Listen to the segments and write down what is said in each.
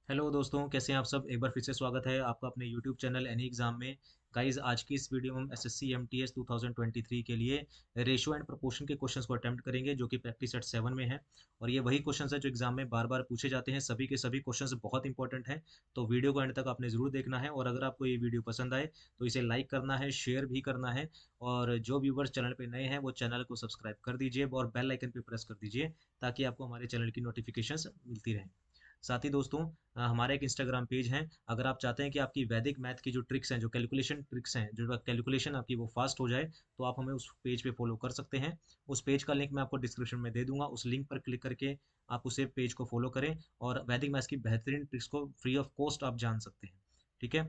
Hello दोस्तों, कैसे हैं आप सब। एक बार फिर से स्वागत है आपका अपने यूट्यूब चैनल एनी एग्जाम में। गाइस, आज की इस वीडियो में हम एसएससी एमटीएस 2023 के लिए रेशियो एंड प्रोपोर्शन के क्वेश्चंस को अटेम्प्ट करेंगे, जो कि प्रैक्टिस सेट 7 में है। और ये वही क्वेश्चंस है जो एग्जाम में बार बार पूछे जाते हैं। सभी के सभी क्वेश्चंस बहुत इंपॉर्टेंट हैं, तो वीडियो को एंड तक आपने जरूर देखना है। और अगर आपको ये वीडियो पसंद आए तो इसे लाइक करना है, शेयर भी करना है। और जो व्यूवर्स चैनल पर नए हैं वो चैनल को सब्सक्राइब कर दीजिए और बेल आइकन पर प्रेस कर दीजिए, ताकि आपको हमारे चैनल की नोटिफिकेशन मिलती रहे। साथ ही दोस्तों, हमारे एक इंस्टाग्राम पेज है। अगर आप चाहते हैं कि आपकी वैदिक मैथ की जो ट्रिक्स हैं, जो कैलकुलेशन ट्रिक्स हैं, जो कैलकुलेशन आपकी वो फास्ट हो जाए, तो आप हमें उस पेज पे फॉलो कर सकते हैं। उस पेज का लिंक मैं आपको डिस्क्रिप्शन में दे दूंगा। उस लिंक पर क्लिक करके आप उसे पेज को फॉलो करें और वैदिक मैथ की बेहतरीन ट्रिक्स को फ्री ऑफ कॉस्ट आप जान सकते हैं। ठीक है,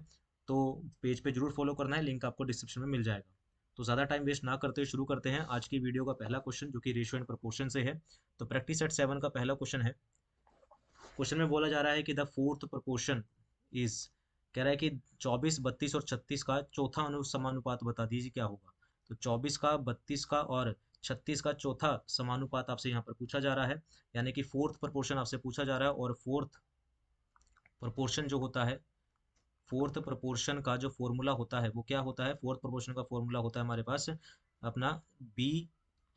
तो पेज पे जरूर फॉलो करना है, लिंक आपको डिस्क्रिप्शन में मिल जाएगा। तो ज़्यादा टाइम वेस्ट ना करते हुए शुरू करते हैं आज की वीडियो का पहला क्वेश्चन, जो कि रेशियो एंड प्रोपोर्शन से है। तो प्रैक्टिस सेट 7 का पहला क्वेश्चन है। क्वेश्चन में बोला जा रहा है कि द फोर्थ प्रोपोर्शन इज, कह रहा है कि 24, 32 और 36 का चौथा समानुपात बता दीजिए क्या होगा। तो 24 का, 32 का और 36 का चौथा समानुपात आपसे यहाँ पर पूछा जा रहा है, यानी कि फोर्थ प्रोपोर्शन आपसे पूछा जा रहा है। और फोर्थ प्रोपोर्शन जो होता है, फोर्थ प्रोपोर्शन का जो फॉर्मूला होता है वो क्या होता है। फोर्थ प्रोपोर्शन का फॉर्मूला होता है हमारे पास अपना बी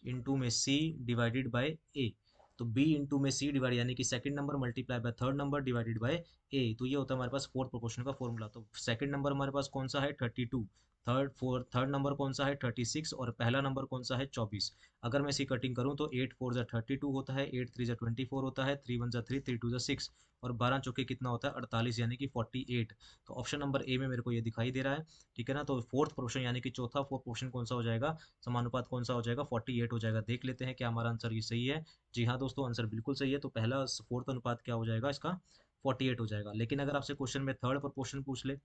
इंटू में सी डिवाइडेड बाय ए। तो बी इंटू में सी डिवाइड, यानी कि second number multiply by third number divided by a. तो ये होता है हमारे पास फोर्थ प्रोपोर्शन का फॉर्मूला। तो सेकंड नंबर हमारे पास कौन सा है, 32। थर्ड नंबर कौन सा है, 36। और पहला नंबर कौन सा है, 24। अगर मैं इसी कटिंग करूँ तो 8 4 जा 32 होता है, 8 3 जा 24 होता है, 3 1 जा 3, 3 2 जा 6, और 12 चौके कितना होता है, 48, यानी कि 48। तो ऑप्शन नंबर ए में मेरे को ये दिखाई दे रहा है। ठीक है ना। तो फोर्थ पोर्शन यानी कि चौथा फोर्थ पोर्शन कौन सा हो जाएगा, समानुपात कौन सा हो जाएगा, 48 हो जाएगा। देख लेते हैं क्या हमारा आंसर ये सही है। जी हाँ दोस्तों, आंसर बिल्कुल सही है। तो पहला फोर्थ अनुपात क्या हो जाएगा इसका, 48 हो जाएगा। लेकिन अगर आपसे क्वेश्चन में थर्ड प्रोपोर्शन पूछ ले,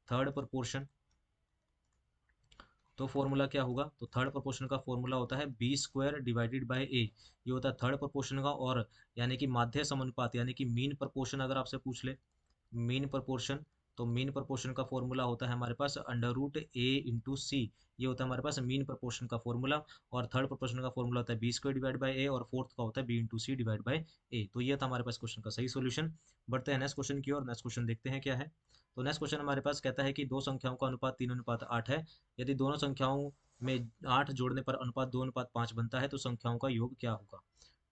थर्ड प्रोपोर्शन, तो फॉर्मूला क्या होगा। तो थर्ड प्रोपोर्शन का फॉर्मूला होता है बी स्क्वायर डिवाइडेड बाय ए। ये होता है थर्ड प्रोपोर्शन का। और यानी कि माध्य समानुपात, यानी कि मीन प्रोपोर्शन अगर आपसे पूछ ले, मीन प्रोपोर्शन, तो मीन प्रोपोर्शन का फॉर्मूला होता है हमारे पास under root a into c. ये होता है हमारे पास मीन प्रोपोर्शन का फॉर्मूला। और थर्ड प्रोपोर्शन का फॉर्मूला होता है b square divide by a, और फोर्थ का होता है b into c divide by a. तो ये था हमारे पास क्वेश्चन का सही सोल्यूशन। बढ़ते हैं नेक्स्ट क्वेश्चन की ओर। नेक्स्ट क्वेश्चन देखते हैं क्या है। तो नेक्स्ट क्वेश्चन हमारे पास कहता है कि दो संख्याओं का अनुपात 3 अनुपात 8 है। यदि दोनों संख्याओं में 8 जोड़ने पर अनुपात 2 अनुपात 5 बनता है, तो संख्याओं का योग क्या होगा।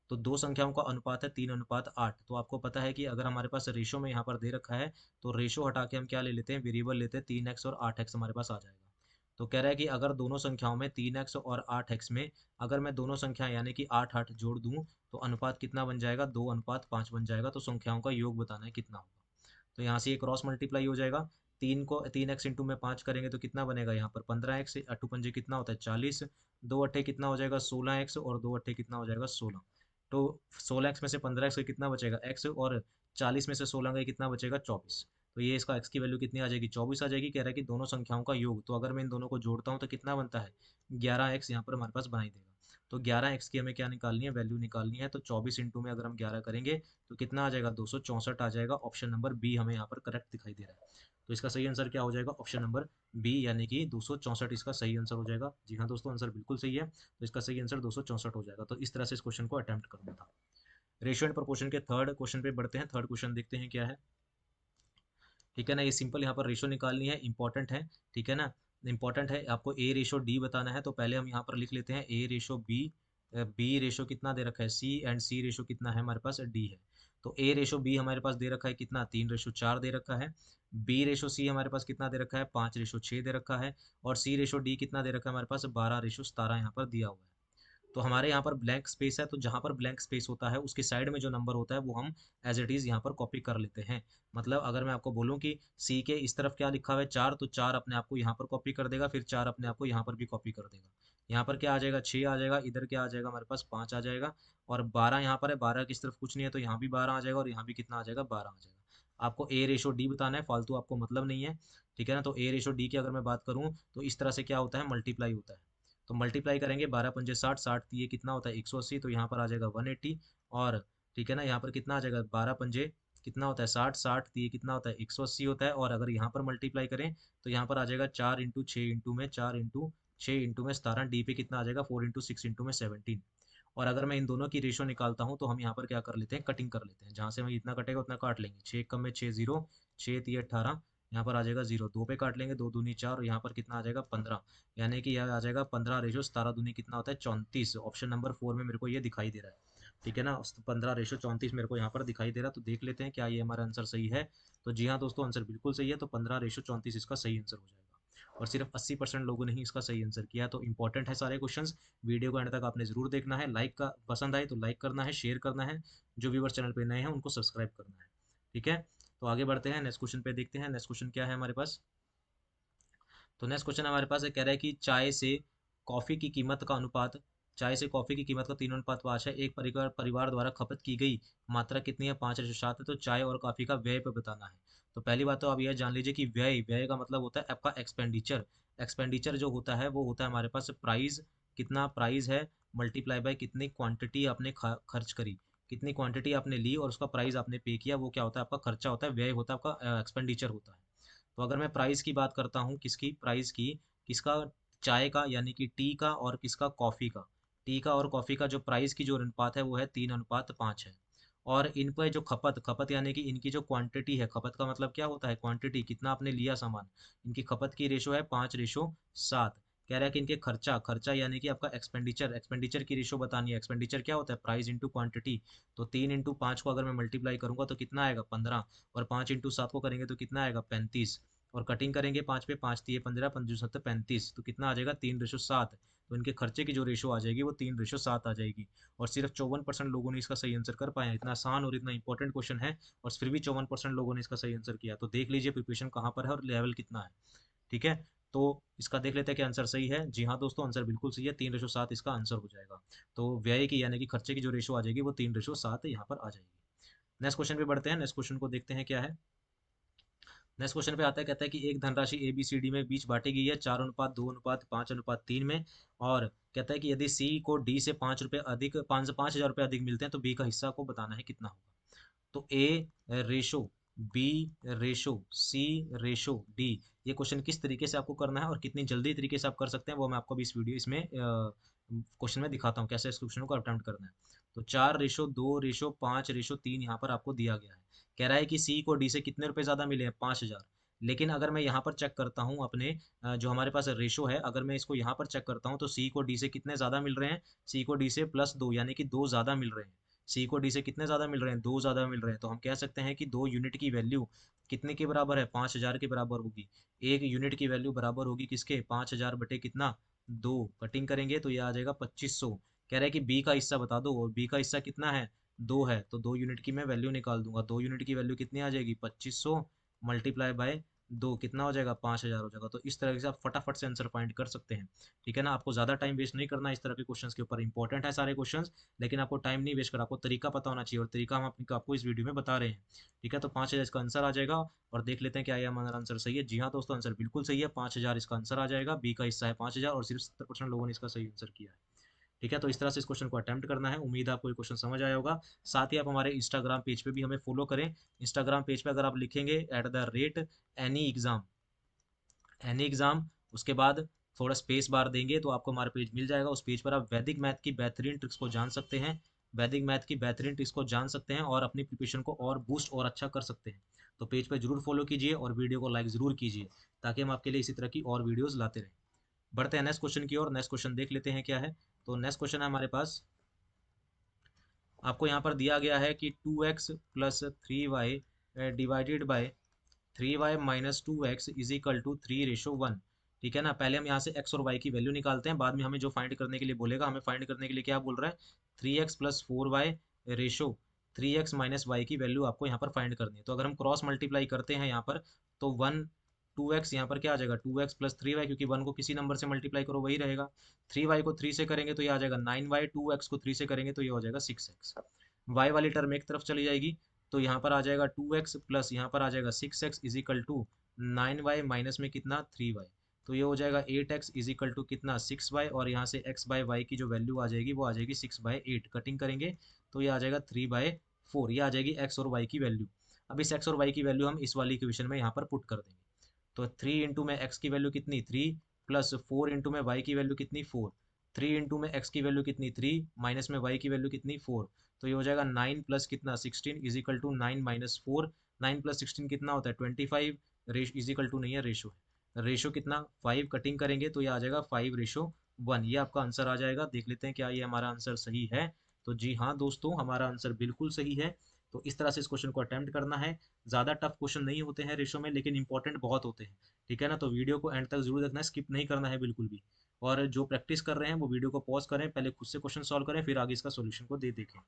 तो दो संख्याओं का अनुपात है 3 अनुपात 8। तो आपको पता है कि अगर हमारे पास रेशो में यहाँ पर दे रखा है, तो रेशो हटा के हम क्या ले लेते हैं, वेरिएबल लेते हैं। 3x और 8x हमारे पास आ जाएगा। तो कह रहा है कि अगर दोनों संख्याओं में 3x और 8x में, अगर मैं दोनों संख्या यानी कि 8 8 जोड़ दूं, तो अनुपात कितना बन जाएगा, 2 अनुपात 5 बन जाएगा। तो संख्याओं का योग बताना है कितना होगा। तो यहाँ से ये क्रॉस मल्टीप्लाई हो जाएगा। 3 एक्स इंटू में 5 करेंगे तो कितना बनेगा, यहाँ पर 15x, अट्ठू पंजे कितना होता है 40, दो अट्ठे कितना हो जाएगा 16x, और दो अट्ठे कितना हो जाएगा 16। तो 16x में से 15x का कितना बचेगा x, और 40 में से 16 का कितना बचेगा 24। तो ये इसका x की वैल्यू कितनी आ जाएगी, 24 आ जाएगी। कह रहा है कि दोनों संख्याओं का योग, तो अगर मैं इन दोनों को जोड़ता हूँ तो कितना बनता है, 11x यहाँ पर हमारे पास बनाई देगा। तो 11x की हमें क्या निकालनी है, वैल्यू निकालनी है। तो 24 इंटू में अगर हम 11 करेंगे तो कितना आ जाएगा, 264 आ जाएगा। ऑप्शन नंबर बी हमें यहाँ पर करेक्ट दिखाई दे रहा है। तो इसका सही आंसर क्या हो जाएगा, ऑप्शन नंबर बी, यानी कि 264 इसका सही आंसर हो जाएगा। जी हाँ दोस्तों, आंसर बिल्कुल सही है। तो इसका सही आंसर 264 हो जाएगा। तो इस तरह से इस क्वेश्चन को अटेम्प्ट करना था। रेशियो एंड प्रोपोर्शन के थर्ड क्वेश्चन पे बढ़ते हैं। थर्ड क्वेश्चन देखते हैं क्या है। ठीक है ना। ये सिंपल यहाँ पर रेशो निकालनी है, इंपॉर्टेंट है। ठीक है ना, इंपॉर्टेंट है। आपको ए रेशो डी बताना है, तो पहले हम यहाँ पर लिख लेते हैं ए रेशो बी। बी रेशो कितना दे रखा है सी, एंड सी रेशो कितना है हमारे पास डी है। तो ए रेशो बी हमारे पास दे रखा है कितना, 3:4 दे रखा है। बी रेशो सी हमारे पास कितना दे रखा है, 5:6 दे रखा है। और सी रेशो डी कितना दे रखा है हमारे पास, 12:17 यहाँ पर दिया हुआ है। तो हमारे यहाँ पर ब्लैंक स्पेस है, तो जहाँ पर ब्लैंक स्पेस होता है उसके साइड में जो नंबर होता है वो हम एज इट इज़ यहाँ पर कॉपी कर लेते हैं। मतलब अगर मैं आपको बोलूँ कि सी के इस तरफ क्या लिखा हुआ है 4, तो 4 अपने आप को यहाँ पर कॉपी कर देगा, फिर 4 अपने आप को यहाँ पर भी कॉपी कर देगा। यहाँ पर क्या आ जाएगा, 6 आ जाएगा। इधर क्या आ जाएगा हमारे पास, 5 आ जाएगा। और 12 यहाँ पर है, 12 की इस तरफ कुछ नहीं है, तो यहाँ भी 12 आ जाएगा, और यहाँ भी कितना आ जाएगा, 12 आ जाएगा। आपको ए रेशो डी बताना है, फालतू आपको मतलब नहीं है। ठीक है ना। तो ए रेशो डी की अगर मैं बात करूँ तो इस तरह से क्या होता है, मल्टीप्लाई होता है। तो मल्टीप्लाई करेंगे, 12 पंजे 60, 60 ये कितना होता है 180, तो यहाँ पर आ जाएगा 180। और ठीक है ना, यहाँ पर कितना आ जाएगा, 12 पंजे कितना होता है 60, 60 ये कितना होता है 180 होता है। और अगर यहाँ पर मल्टीप्लाई करें तो यहाँ पर आ जाएगा 4 इंटू 6 इंटू में 4 इंटू 6 इंटू में 17, डी पे कितना आ जाएगा 4 इंटू 6 इंटू में 17। और अगर मैं इन दोनों की रेशो निकालता हूँ तो हम यहाँ पर क्या कर लेते हैं, कटिंग कर लेते हैं। जहाँ से हमें इतना कटेगा उतना काट लेंगे। 6 कम में 6 जीरो, 6 3 18, यहाँ पर आ जाएगा जीरो, 2 पे काट लेंगे, 2 दूनी 4 और यहाँ पर कितना आ जाएगा 15, यानी कि यह आ जाएगा 15 रेशो 17 दूनी कितना होता है 34। ऑप्शन नंबर 4 में मेरे को ये दिखाई दे रहा है। ठीक है ना, 15 रेशो 34 मेरे को यहाँ पर दिखाई दे रहा है। तो देख लेते हैं क्या ये हमारा आंसर सही है। तो जी हाँ दोस्तों, आंसर बिल्कुल सही है। तो 15 रेशो 34 इसका सही आंसर हो जाएगा। और सिर्फ 80% लोगों ने ही इसका सही आंसर किया। तो इंपॉर्टेंट है सारे क्वेश्चंस। वीडियो को एंड तक आपने जरूर देखना है। लाइक का पसंद आए तो लाइक करना है, शेयर करना है। जो व्यूवर चैनल पे नए हैं उनको सब्सक्राइब करना है। ठीक है, तो आगे बढ़ते हैं, नेक्स्ट क्वेश्चन पे देखते हैं। नेक्स्ट क्वेश्चन क्या है हमारे पास। तो नेक्स्ट क्वेश्चन हमारे पास कह रहा है कि चाय से कॉफी की कीमत का अनुपात, चाय से कॉफी की कीमत का 3:5 है। एक परिवार परिवार द्वारा खपत की गई मात्रा कितनी है, 5:7 है। तो चाय और कॉफी का व्यय पे बताना है। तो पहली बात तो आप यह जान लीजिए कि व्यय, व्यय का मतलब होता है आपका एक्सपेंडिचर। एक्सपेंडिचर जो होता है वो होता है हमारे पास प्राइस, कितना प्राइस है मल्टीप्लाई बाय कितनी क्वांटिटी आपने खर्च करी, कितनी क्वांटिटी आपने ली और उसका प्राइस आपने पे किया, वो क्या होता है आपका खर्चा होता है, व्यय होता है आपका, एक्सपेंडिचर होता है। तो अगर मैं प्राइस की बात करता हूँ, किसकी प्राइस की, किसका, चाय का यानी कि टी का, और किसका कॉफ़ी का, टी का और कॉफ़ी का जो प्राइस की जो अनुपात है वो है 3:5 है। और इन पर जो खपत, खपत यानी कि इनकी जो क्वांटिटी है, खपत का मतलब क्या होता है क्वांटिटी, कितना आपने लिया सामान, इनकी खपत की रेशो है 5:7। कह रहा है कि इनके खर्चा, खर्चा यानी कि आपका एक्सपेंडिचर, एक्सपेंडिचर की रेशो बतानी है। एक्सपेंडिचर क्या होता है प्राइस इंटू क्वांटिटी। तो 3:5 को अगर मैं मल्टीप्लाई करूंगा तो कितना आएगा 15, और 5:7 को करेंगे तो कितना आएगा 35, और कटिंग करेंगे 5 पे, 5 दिए 15, 5 35, तो कितना आ जाएगा 3:7। तो इनके खर्चे की जो रेशो आ जाएगी वो 3:7 आ जाएगी। और सिर्फ 54% लोगों ने इसका सही आंसर कर पाया। इतना आसान और इतना इंपॉर्टेंट क्वेश्चन है और फिर भी 54% लोगों ने इसका सही आंसर किया। तो देख लीजिए प्रिपरेशन कहाँ पर है और लेवल कितना है। ठीक है, तो इसका देख लेते हैं कि आंसर सही है। जी हाँ दोस्तों, आंसर बिल्कुल सही है, 3:7 इसका आंसर हो जाएगा। तो व्यय की यानी कि खर्चे की जो रेशो आ जाएगी वो 3:7 यहाँ पर आ जाएगी। नेक्स्ट क्वेश्चन पे बढ़ते हैं। नेक्स्ट क्वेश्चन को देखते हैं क्या है। नेक्स्ट क्वेश्चन पे आता है, कहता है कि एक धनराशि ए बी सी डी में बीच बांटी गई है 4:2:5:5 में। और कहता है कि यदि सी को डी से 5 रुपये अधिक, 5,000 रुपये अधिक मिलते हैं तो बी का हिस्सा को बताना है कितना होगा। तो ए रेशो बी रेशो सी रेशो डी, ये क्वेश्चन किस तरीके से आपको करना है और कितनी जल्दी तरीके से आप कर सकते हैं वो मैं आपको अभी इस वीडियो इसमें क्वेश्चन में दिखाता हूँ कैसे इस क्वेश्चन को अटेम्प्ट करना है। तो 4:2:5:3 यहाँ पर आपको दिया गया है। कह रहा है कि सी को डी से कितने रुपए ज़्यादा मिले हैं 5,000। लेकिन अगर मैं यहाँ पर चेक करता हूँ अपने जो हमारे पास रेशो है, अगर मैं इसको यहाँ पर चेक करता हूँ तो सी को डी से कितने ज़्यादा मिल रहे हैं, सी को डी से +2 यानी कि 2 ज़्यादा मिल रहे हैं। सी को डी से कितने ज़्यादा मिल रहे हैं, 2 ज़्यादा मिल रहे हैं। तो हम कह सकते हैं कि 2 यूनिट की वैल्यू कितने के बराबर है, 5,000 के बराबर होगी। एक यूनिट की वैल्यू बराबर होगी किसके, 5,000 बटे कितना 2, कटिंग करेंगे तो ये आ जाएगा 2500। कह रहा है कि बी का हिस्सा बता दो, और बी का हिस्सा कितना है 2 है। तो 2 यूनिट की मैं वैल्यू निकाल दूंगा। 2 यूनिट की वैल्यू कितनी आ जाएगी 2500 मल्टीप्लाई बाय 2 कितना हो जाएगा 5,000 हो जाएगा। तो इस तरह से आप फटाफट से आंसर फाइंड कर सकते हैं। ठीक है ना, आपको ज़्यादा टाइम वेस्ट नहीं करना इस तरह के क्वेश्चंस के ऊपर। इंपॉर्टेंट है सारे क्वेश्चंस, लेकिन आपको टाइम नहीं वेस्ट करना, आपको तरीका पता होना चाहिए, और तरीका हम आपको इस वीडियो में बता रहे हैं। ठीक है, तो 5,000 इसका आंसर आ जाएगा। और देख लेते हैं क्या ये हमारा आंसर सही है। जी हाँ दोस्तों, आंसर बिल्कुल सही है, 5,000 इसका आंसर आ जाएगा। बी का हिस्सा है 5,000 और सिर्फ 70% लोगों ने इसका सही आंसर किया है। ठीक है, तो इस तरह से इस क्वेश्चन को अटेम्प्ट करना है। उम्मीद है आपको ये क्वेश्चन समझ आया होगा। साथ ही आप हमारे इंस्टाग्राम पेज पे भी हमें फॉलो करें। इंस्टाग्राम पेज पे अगर आप लिखेंगे @एनी एग्ज़ाम, एनी एग्ज़ाम, उसके बाद थोड़ा स्पेस बार देंगे तो आपको हमारा पेज मिल जाएगा। उस पेज पर आप वैदिक मैथ की बेहतरीन ट्रिक्स को जान सकते हैं, वैदिक मैथ की बेहतरीन ट्रिक्स को जान सकते हैं और अपनी प्रिपरेशन को और बूस्ट और अच्छा कर सकते हैं। तो पेज पर जरूर फॉलो कीजिए और वीडियो को लाइक ज़रूर कीजिए, ताकि हम आपके लिए इसी तरह की और वीडियोज़ लाते रहें। बढ़ते हैं नेक्स्ट क्वेश्चन की ओर। नेक्स्ट क्वेश्चन देख लेते हैं क्या है। तो नेक्स्ट क्वेश्चन है हमारे पास, आपको यहाँ पर दिया गया है कि 2x plus 3y divided by 3y minus 2x is equal to 3:1। ठीक है ना, पहले हम यहाँ से x और y की वैल्यू निकालते हैं, बाद में हमें जो फाइंड करने के लिए बोलेगा, हमें फाइंड करने के लिए क्या बोल रहा है 3x plus 4y ratio 3x minus y की वैल्यू आपको यहाँ पर फाइंड करनी है। तो अगर हम क्रॉस मल्टीप्लाई करते हैं यहाँ पर, तो 2x यहाँ पर क्या आ जाएगा 2x प्लस 3y, क्योंकि 1 को किसी नंबर से मल्टीप्लाई करो वही रहेगा। 3y को 3 से करेंगे तो ये आ जाएगा 9y, 2x को 3 से करेंगे तो ये हो जाएगा 6x। y वाली टर्म एक तरफ चली जाएगी, तो यहाँ पर आ जाएगा 2x प्लस यहाँ पर आ जाएगा 6x is equal to 9y minus में कितना 3y। तो ये हो जाएगा 8x इज इक्वल टू कितना 6y, और यहाँ से x बाय वाई की जो वैल्यू आ जाएगी वो आ जाएगी 6/8। कटिंग करेंगे तो ये आ जाएगा 3/4, ये आ जाएगी x और y की वैल्यू। अब इस x और y की वैल्यू हम इस वाली इक्वेशन में यहाँ पर पुट कर देंगे। तो 3 इंटू में x की वैल्यू कितनी 3, प्लस 4 इंटू में y की वैल्यू कितनी 4, 3 में x की वैल्यू कितनी 3, माइनस में y की वैल्यू कितनी 4, तो ये हो जाएगा 9 प्लस कितना 16 is equal to 9 minus 4। 9 plus 16 कितना होता है 25, रेश इज इक्वल टू नहीं है रेशो, रेशो कितना 5, कटिंग करेंगे तो ये आ जाएगा 5:1। ये आपका आंसर आ जाएगा। देख लेते हैं क्या ये हमारा आंसर सही है। तो जी हाँ दोस्तों, हमारा आंसर बिल्कुल सही है। तो इस तरह से इस क्वेश्चन को अटेम्प्ट करना है। ज़्यादा टफ क्वेश्चन नहीं होते हैं रेशो में, लेकिन इंपॉर्टेंट बहुत होते हैं। ठीक है ना, तो वीडियो को एंड तक जरूर देखना है, स्किप नहीं करना है बिल्कुल भी। और जो प्रैक्टिस कर रहे हैं वो वीडियो को पॉज करें, पहले खुद से क्वेश्चन सॉल्व करें, फिर आगे इसका सॉल्यूशन को दे देखें।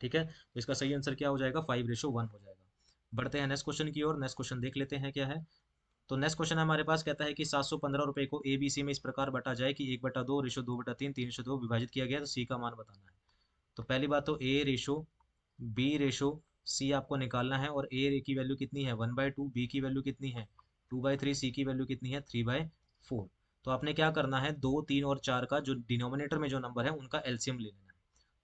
ठीक है, तो इसका सही आंसर क्या हो जाएगा 5:1 हो जाएगा। बढ़ते हैं नेक्स्ट क्वेश्चन की ओर। नेक्स्ट क्वेश्चन देख लेते हैं क्या है। तो नेक्स्ट क्वेश्चन हमारे पास कहता है कि 715 रुपए को ABC में इस प्रकार बटा जाए कि 1/2:2/3 3:2 विभाजित किया गया, तो C का मान बताना है। तो पहली बात तो A:B:C आपको निकालना है, और A की वैल्यू कितनी है 1/2, B की वैल्यू कितनी है 2/3, C की वैल्यू कितनी है 3/4। तो आपने क्या करना है 2, 3 और 4 का जो डिनोमिनेटर में जो नंबर है उनका एलसीएम ले लेना है।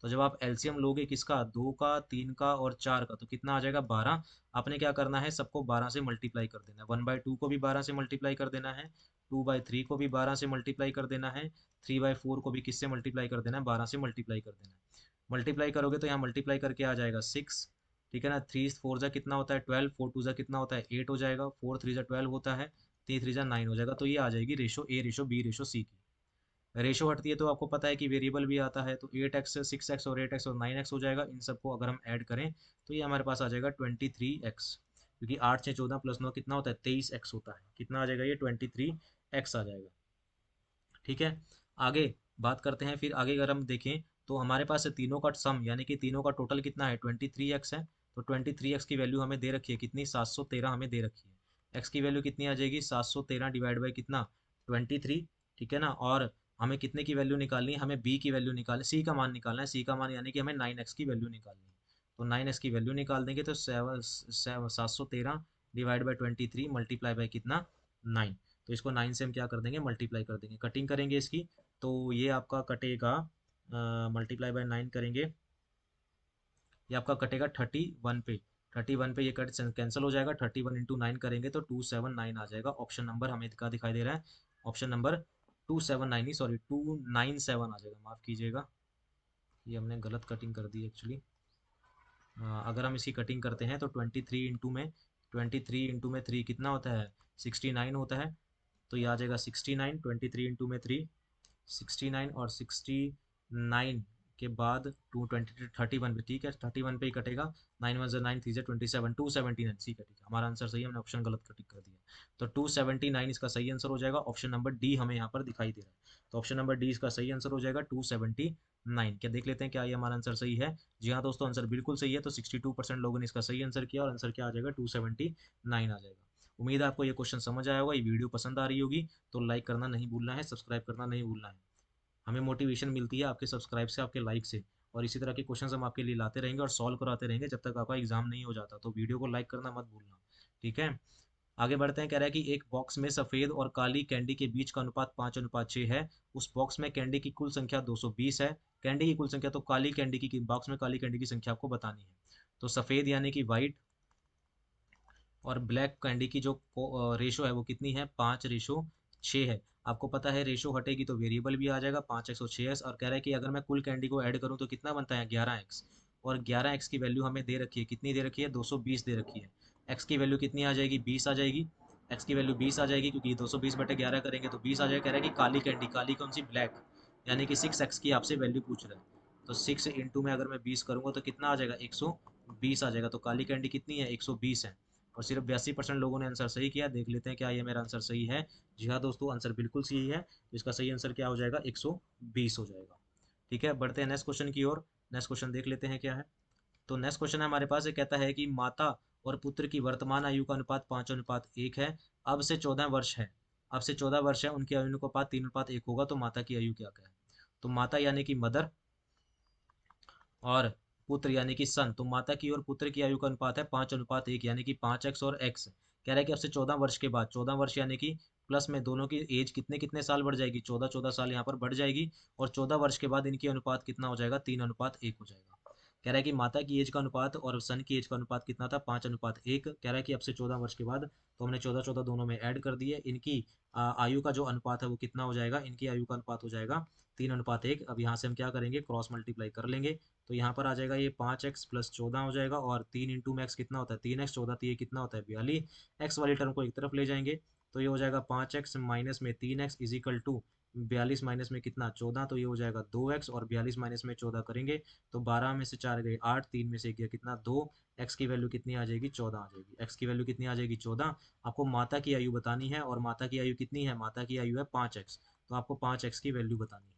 तो जब आप एलसीएम लोगे किसका 2 का 3 का और 4 का, तो कितना आ जाएगा 12। आपने क्या करना है सबको 12 से मल्टीप्लाई कर देना है। 1/2 को भी 12 से मल्टीप्लाई कर देना है, 2/3 को भी 12 से मल्टीप्लाई कर देना है, 3/4 को भी किससे मल्टीप्लाई कर देना है 12 से मल्टीप्लाई कर देना है। मल्टीप्लाई करोगे तो यहाँ मल्टीप्लाई करके आ जाएगा 6। ठीक है ना, 3 4 कितना होता है 12, 4 2 कितना होता है 8 हो जाएगा, 4 3 12 होता है, 3 3 9 हो जाएगा। तो ये आ जाएगी रेशो A:B:C की। रेशो हटती है तो आपको पता है कि वेरिएबल भी आता है, तो 8x 6x और 8x और 9x हो जाएगा। इन सबको अगर हम ऐड करें तो ये हमारे पास आ जाएगा 23x, क्योंकि 8 6 14 प्लस 9 कितना होता है 23x होता है। कितना आ जाएगा ये 23x आ जाएगा। ठीक है, आगे बात करते हैं। फिर आगे अगर हम देखें तो हमारे पास तीनों का सम यानी कि तीनों का टोटल कितना है 23x है। तो 23x की वैल्यू हमें दे रखी है कितनी 713 हमें दे रखी है। x की वैल्यू कितनी आ जाएगी 713 डिवाइड बाई कितना 23। ठीक है ना, और हमें कितने की वैल्यू निकालनी है, हमें b की वैल्यू निकालनी, c का मान निकालना है। c का मान यानी कि हमें 9x की वैल्यू निकालनी है। तो 9x की वैल्यू निकाल देंगे तो 713 डिवाइड बाई 23 मल्टीप्लाई बाई कितना 9। तो इसको 9 से हम क्या कर देंगे मल्टीप्लाई कर देंगे, कटिंग करेंगे इसकी। तो ये आपका कटेगा मल्टीप्लाई बाय 9 करेंगे, ये आपका कटेगा 31 पे। 31 पे ये कट कैंसिल हो जाएगा। 31 इंटू 9 करेंगे तो 279 आ जाएगा। ऑप्शन नंबर हमें क्या दिखाई दे रहा है, ऑप्शन नंबर 279 ही सॉरी 297 आ जाएगा, माफ़ कीजिएगा, ये हमने गलत कटिंग कर दी एक्चुअली। अगर हम इसकी कटिंग करते हैं तो 23 इंटू में कितना होता है 69 होता है। तो ये आ जाएगा 69, 23 इंटू में 3 69, और 69 के बाद 220 31 पे। ठीक है, 31 पे ही कटेगा। 9 1 9 3 27 279 सी कटेगा। हमारा आंसर सही है, हमने ऑप्शन गलत कटिंग कर दिया। तो 279 इसका सही आंसर हो जाएगा। ऑप्शन नंबर डी हमें यहाँ पर दिखाई दे रहा है, तो ऑप्शन नंबर डी इसका सही आंसर हो जाएगा 279। क्या देख लेते हैं क्या ये हमारा आंसर सही है। जी हाँ दोस्तों, आंसर बिल्कुल सही है। तो 62% लोगों ने इसका सही आंसर किया, और आंसर क्या आ जाएगा 279 आ जाएगा। उम्मीद है आपको ये क्वेश्चन समझ आया होगा, ये वीडियो पसंद आ रही होगी। तो लाइक करना नहीं भूलना है, सब्सक्राइब करना नहीं भूलना है। हमें मोटिवेशन मिलती है आपके सब्सक्राइब से, आपके लाइक से, और इसी तरह के क्वेश्चंस हम आपके लिए लाते रहेंगे और सॉल्व कराते रहेंगे जब तक आपका एग्जाम नहीं हो जाता। तो वीडियो को लाइक करना मत भूलना। ठीक है, आगे बढ़ते हैं। कह रहा है कि एक बॉक्स में सफ़ेद और काली कैंडी के बीच का अनुपात 5:6 है। उस बॉक्स में कैंडी की कुल संख्या 220 है। कैंडी की कुल संख्या, तो काली कैंडी की बॉक्स में काली कैंडी की संख्या आपको बतानी है। तो सफ़ेद यानी कि वाइट और ब्लैक कैंडी की जो रेशो है वो कितनी है 5:6 है। आपको पता है रेशो हटेगी तो वेरिएबल भी आ जाएगा 5x और 6x। और कह रहा है कि अगर मैं कुल कैंडी को ऐड करूं तो कितना बनता है 11x। और 11x की वैल्यू हमें दे रखी है, कितनी दे रखी है 220 दे रखी है। x की वैल्यू कितनी आ जाएगी 20 आ जाएगी। x की वैल्यू 20 आ जाएगी, क्योंकि 220/11 करेंगे तो 20 आ जाएगा। कह रहा है कि काली कैंडी, काली कौन सी ब्लैक, यानी कि 6x की आपसे वैल्यू पूछ रहा है। तो 6 इंटू में अगर मैं 20 करूंगा तो कितना आ जाएगा 120 आ जाएगा। तो काली कैंडी कितनी है 120 है। और सिर्फ 82% लोगों ने आंसर सही किया। देख लेते हैं क्या ये मेरा आंसर सही है। जी हाँ दोस्तों, आंसर बिल्कुल सही है। तो इसका सही आंसर क्या हो जाएगा 120 हो जाएगा। ठीक है, बढ़ते हैं नेक्स्ट क्वेश्चन की ओर। नेक्स्ट क्वेश्चन देख लेते हैं क्या है। तो नेक्स्ट क्वेश्चन है हमारे पास, ये कहता है कि माता और पुत्र की वर्तमान आयु का अनुपात 5:1 है। अब से 14 वर्ष है, अब से 14 वर्ष है, उनकी आयु का अनुपात 3:1 होगा। तो माता की आयु क्या क्या है। तो माता यानी कि मदर, और पुत्र यानी कि सन। तो माता की और पुत्र की आयु का अनुपात है 5:1 यानी कि 5x और x। कह रहा है कि अब से 14 वर्ष के बाद, 14 वर्ष यानी कि प्लस में दोनों की एज कितने कितने साल बढ़ जाएगी 14 14 साल यहाँ पर बढ़ जाएगी। और 14 वर्ष के बाद इनकी अनुपात कितना हो जाएगा 3:1 हो जाएगा। कह रहा है कि माता की एज का अनुपात और सन की एज का अनुपात कितना था, 5:1। कह रहा है कि अब से 14 वर्ष के बाद, तो हमने 14 दोनों में ऐड कर दिए। इनकी आयु का जो अनुपात है वो कितना हो जाएगा, इनकी आयु का अनुपात हो जाएगा 3:1। अब यहाँ से हम क्या करेंगे, क्रॉस मल्टीप्लाई कर लेंगे। तो यहाँ पर आ जाएगा ये 5x + 14 हो जाएगा, और 3 इंटू में x कितना होता है, 3x, 14 तो ये कितना होता है 42। एक्स वाली टर्म को एक तरफ ले जाएंगे, तो ये हो जाएगा 5x माइनस में 3x is equal to 42 minus में कितना 14, तो ये हो जाएगा 2x, और 42 माइनस में 14 करेंगे तो 12 में से 4 गए 8, 3 में से गया कितना 2। एक्स की वैल्यू कितनी आ जाएगी, 14 आ जाएगी। एक्स की वैल्यू कितनी आ जाएगी, 14। आपको माता की आयु बतानी है, और माता की आयु कितनी है, माता की आयु है 5x, तो आपको 5x की वैल्यू बतानी है।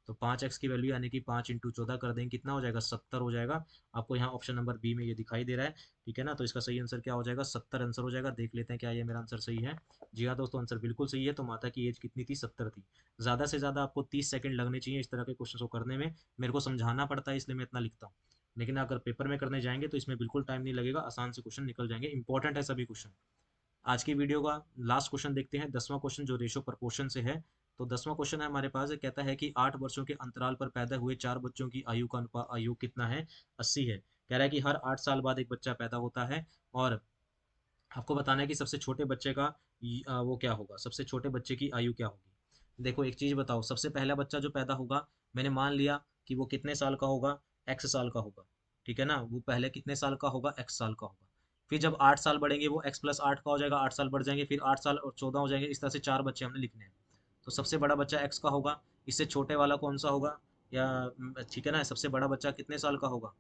तो 5x की वैल्यू यानी कि 5 इंटू 14 कर देंगे, कितना हो जाएगा 70 हो जाएगा। आपको यहाँ ऑप्शन नंबर बी में ये दिखाई दे रहा है, ठीक है ना। तो इसका सही आंसर क्या हो जाएगा, 70 आंसर हो जाएगा। देख लेते हैं क्या ये मेरा आंसर सही है। जी हाँ दोस्तों, आंसर बिल्कुल सही है। तो माता की एज कितनी थी, 70 थी। ज़्यादा से ज़्यादा आपको 30 सेकंड लगने चाहिए इस तरह के क्वेश्चन को करने में। मेरे को समझाना पड़ता है इसलिए मैं इतना लिखता हूँ, लेकिन अगर पेपर में करने जाएंगे तो इसमें बिल्कुल टाइम नहीं लगेगा, आसान से क्वेश्चन निकल जाएंगे। इंपॉर्टेंट है सभी क्वेश्चन। आज की वीडियो का लास्ट क्वेश्चन देखते हैं, 10वां क्वेश्चन जो रेशो प्रपोर्शन से है। तो 10वां क्वेश्चन है हमारे पास, कहता है कि 8 वर्षों के अंतराल पर पैदा हुए 4 बच्चों की आयु का आयु कितना है, 80 है। कह रहा है कि हर 8 साल बाद एक बच्चा पैदा होता है, और आपको बताना है कि सबसे छोटे बच्चे का वो क्या होगा, सबसे छोटे बच्चे की आयु क्या होगी। देखो एक चीज बताओ, सबसे पहला बच्चा जो पैदा होगा, मैंने मान लिया कि वो कितने साल का होगा, एक्स साल का होगा, ठीक है ना। वो पहले कितने साल का होगा, एक्स साल का होगा। फिर जब 8 साल बढ़ेंगे वो एक्स प्लस 8 का हो जाएगा, 8 साल बढ़ जाएंगे, फिर 8 साल और 14 हो जाएंगे। इस तरह से 4 बच्चे हमने लिखने हैं। तो सबसे बड़ा बच्चा एक्स का होगा, इससे छोटे वाला कौन सा होगा, या ठीक है ना। सबसे बड़ा बच्चा कितने साल का होगा,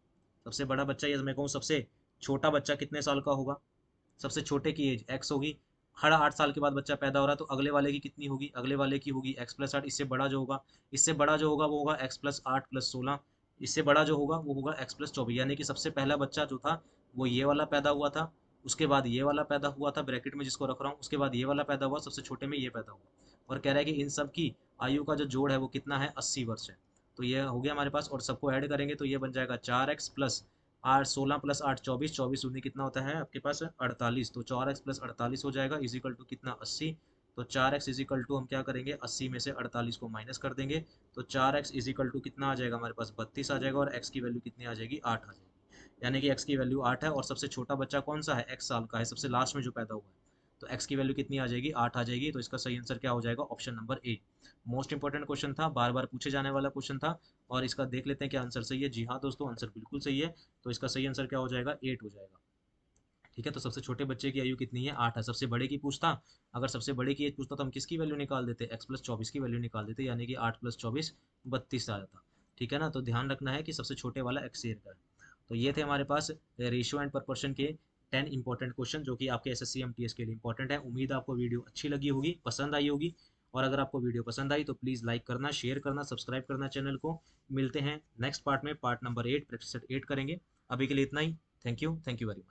सबसे बड़ा बच्चा, या मैं कहूँ सबसे छोटा बच्चा कितने साल का होगा, सबसे छोटे की एज एक्स होगी। हर 8 साल के बाद बच्चा पैदा हो रहा है, तो अगले वाले की कितनी होगी, अगले वाले की होगी एक्स प्लस 8। इससे बड़ा जो होगा, इससे बड़ा जो होगा वो होगा एक्स प्लस 8 + 16। इससे बड़ा जो होगा वो होगा एक्स प्लस 24। यानी कि सबसे पहला बच्चा जो था वो ये वाला पैदा हुआ था, उसके बाद ये वाला पैदा हुआ था ब्रैकेट में जिसको रख रहा हूँ, उसके बाद ये वाला पैदा हुआ, सबसे छोटे में ये पैदा हुआ। और कह रहा है कि इन सब की आयु का जो जोड़ है वो कितना है, 80 वर्ष है। तो ये हो गया हमारे पास, और सबको ऐड करेंगे तो ये बन जाएगा 4x प्लस 8, 16 + 8 24, 24 दूनी कितना होता है आपके पास 48। तो 4x + 48 हो जाएगा इज इक्वल टू कितना, 80। तो 4x इज इक्वल टू हम क्या करेंगे, 80 में से 48 को माइनस कर देंगे। तो 4x इज इक्वल टू कितना आ जाएगा हमारे पास, 32 आ जाएगा, और x की वैल्यू कितनी आ जाएगी, 8 आ जाएगी। यानी कि x की वैल्यू 8 है, और सबसे छोटा बच्चा कौन सा है, x साल का है, सबसे लास्ट में जो पैदा हुआ है। तो x की वैल्यू कितनी आ जाएगी, 8 आ जाएगी। तो इसका सही आंसर क्या हो जाएगा, option number A. Most important question था, बार बार पूछे जाने वाला क्वेश्चन था। और इसका देख लेते हैं क्या आंसर सही है। जी हाँ दोस्तों, आंसर बिल्कुल सही है। तो इसका सही आंसर क्या हो जाएगा, 8 हो जाएगा। ठीक है, तो सबसे छोटे बच्चे की आयु कितनी है, 8 है। सबसे बड़े की पूछता, अगर सबसे बड़े की एज पूछता तो हम किसकी वैल्यू निकाल देते, एक्स प्लस 24 की वैल्यू निकाल देते, यानी कि 8 + 24 32 आ जाता। ठीक है ना। तो ध्यान रखना है कि सबसे छोटे वाला एक्स ईयर का है। तो ये थे हमारे पास रेशियो एंड प्रपोर्शन के 10 इंपॉर्टेंट क्वेश्चन, जो कि आपके एसएससी एमटीएस के लिए इंपॉर्टेंट है। उम्मीद है आपको वीडियो अच्छी लगी होगी, पसंद आई होगी। और अगर आपको वीडियो पसंद आई तो प्लीज़ लाइक करना, शेयर करना, सब्सक्राइब करना चैनल को। मिलते हैं नेक्स्ट पार्ट में, पार्ट नंबर 8 प्रैक्टिस सेट 8 करेंगे। अभी के लिए इतना ही। Thank you very much.